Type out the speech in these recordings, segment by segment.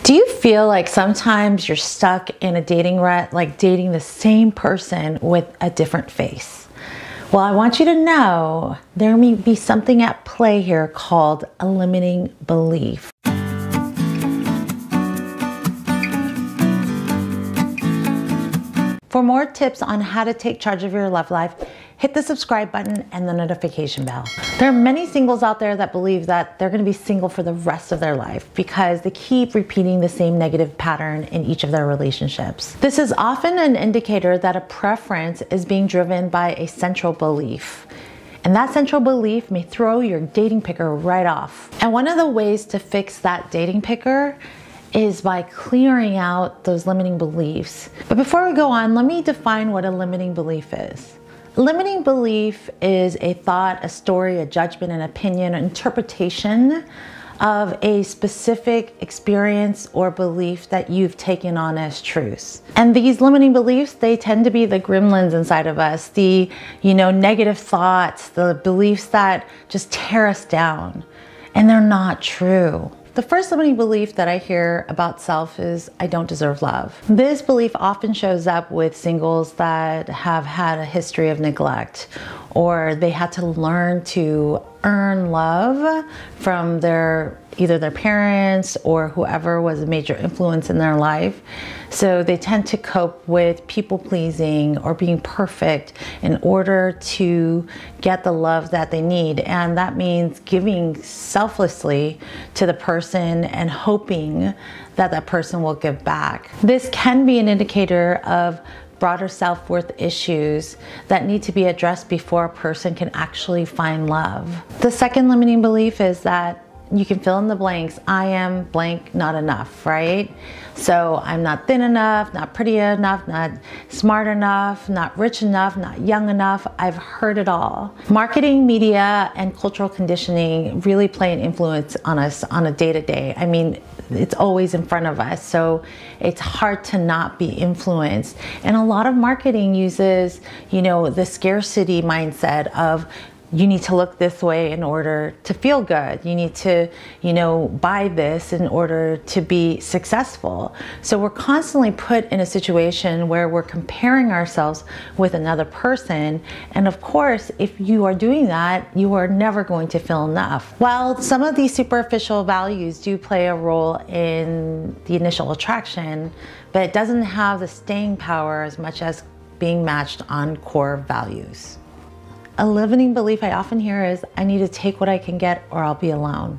Do you feel like sometimes you're stuck in a dating rut, like dating the same person with a different face? Well, I want you to know there may be something at play here called a limiting belief. For more tips on how to take charge of your love life, hit the subscribe button and the notification bell. There are many singles out there that believe that they're going to be single for the rest of their life because they keep repeating the same negative pattern in each of their relationships. This is often an indicator that a preference is being driven by a central belief. And that central belief may throw your dating picker right off. And one of the ways to fix that dating picker is by clearing out those limiting beliefs. But before we go on, let me define what a limiting belief is. A limiting belief is a thought, a story, a judgment, an opinion, an interpretation of a specific experience or belief that you've taken on as truths. And these limiting beliefs, they tend to be the gremlins inside of us, the negative thoughts, the beliefs that just tear us down, and they're not true. The first limiting belief that I hear about self is I don't deserve love. This belief often shows up with singles that have had a history of neglect, or they had to learn to earn love from either their parents or whoever was a major influence in their life. So they tend to cope with people pleasing or being perfect in order to get the love that they need. And that means giving selflessly to the person and hoping that that person will give back. This can be an indicator of broader self-worth issues that need to be addressed before a person can actually find love. The second limiting belief is that you can fill in the blanks. I am blank, not enough, right? So I'm not thin enough, not pretty enough, not smart enough, not rich enough, not young enough. I've heard it all. Marketing, media, and cultural conditioning really play an influence on us on a day-to-day. I mean, it's always in front of us, so it's hard to not be influenced. And a lot of marketing uses, the scarcity mindset of you need to look this way in order to feel good. You need to, buy this in order to be successful. So we're constantly put in a situation where we're comparing ourselves with another person. And of course, if you are doing that, you are never going to feel enough. While some of these superficial values do play a role in the initial attraction, but it doesn't have the staying power as much as being matched on core values. A limiting belief I often hear is, I need to take what I can get or I'll be alone.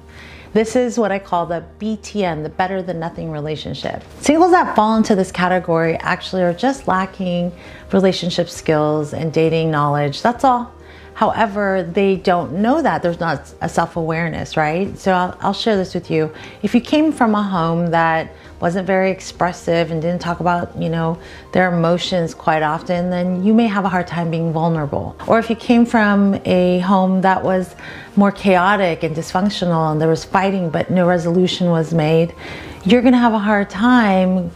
This is what I call the BTN, the better than nothing relationship. Singles that fall into this category actually are just lacking relationship skills and dating knowledge, that's all. However, they don't know that. There's not a self-awareness, right? So I'll share this with you. If you came from a home that wasn't very expressive and didn't talk about, their emotions quite often, then you may have a hard time being vulnerable. Or if you came from a home that was more chaotic and dysfunctional and there was fighting but no resolution was made, you're gonna have a hard time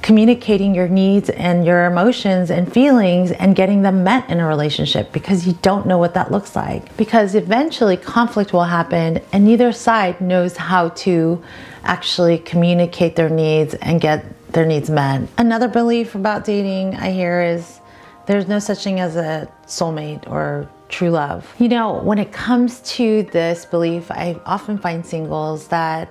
communicating your needs and your emotions and feelings and getting them met in a relationship because you don't know what that looks like. Because eventually conflict will happen and neither side knows how to actually communicate their needs and get their needs met. Another belief about dating I hear is there's no such thing as a soulmate or true love. When it comes to this belief, I often find singles that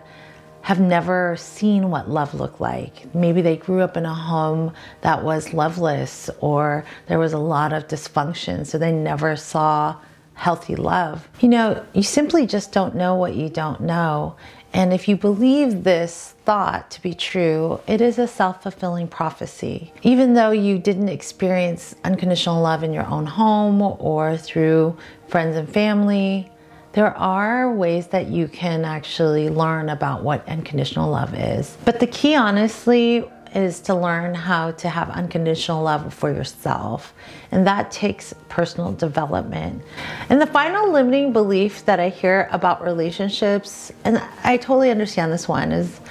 have never seen what love looked like. Maybe they grew up in a home that was loveless or there was a lot of dysfunction, so they never saw healthy love. You simply just don't know what you don't know. And if you believe this thought to be true, it is a self-fulfilling prophecy. Even though you didn't experience unconditional love in your own home or through friends and family, there are ways that you can actually learn about what unconditional love is. But the key, honestly, is to learn how to have unconditional love for yourself. And that takes personal development. And the final limiting belief that I hear about relationships, and I totally understand this one, is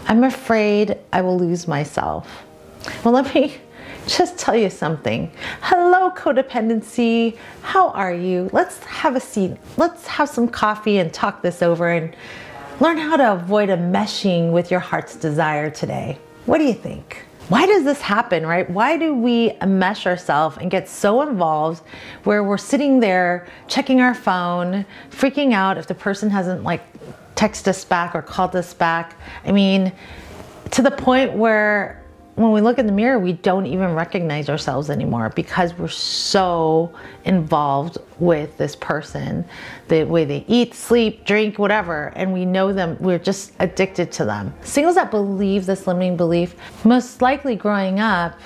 I'm afraid I will lose myself. Well, let me just tell you something. Hello, codependency. How are you? Let's have a seat. Let's have some coffee and talk this over and Learn how to avoid enmeshing with your heart's desire today. What do you think? Why does this happen, right? Why do we enmesh ourselves and get so involved where we're sitting there checking our phone, freaking out if the person hasn't like texted us back or called us back? I mean, to the point where when we look in the mirror, we don't even recognize ourselves anymore because we're so involved with this person, the way they eat, sleep, drink, whatever, and we know them, we're just addicted to them. Singles that believe this limiting belief, most likely growing up,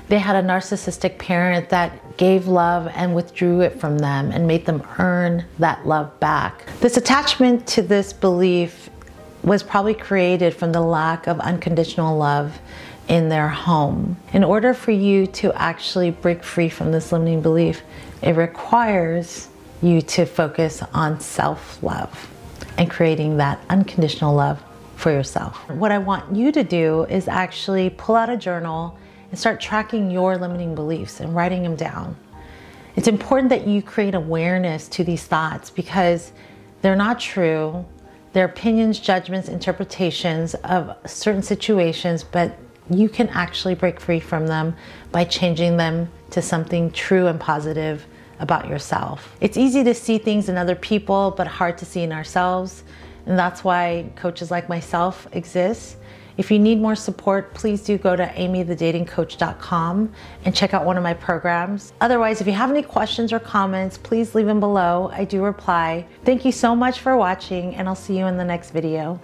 they had a narcissistic parent that gave love and withdrew it from them and made them earn that love back. This attachment to this belief was probably created from the lack of unconditional love in their home. In order for you to actually break free from this limiting belief, it requires you to focus on self-love and creating that unconditional love for yourself. What I want you to do is actually pull out a journal and start tracking your limiting beliefs and writing them down. It's important that you create awareness to these thoughts because they're not true. They're opinions, judgments, interpretations of certain situations, but you can actually break free from them by changing them to something true and positive about yourself. It's easy to see things in other people, but hard to see in ourselves. And that's why coaches like myself exist. If you need more support, please do go to amiethedatingcoach.com and check out one of my programs. Otherwise, if you have any questions or comments, please leave them below. I do reply. Thank you so much for watching, and I'll see you in the next video.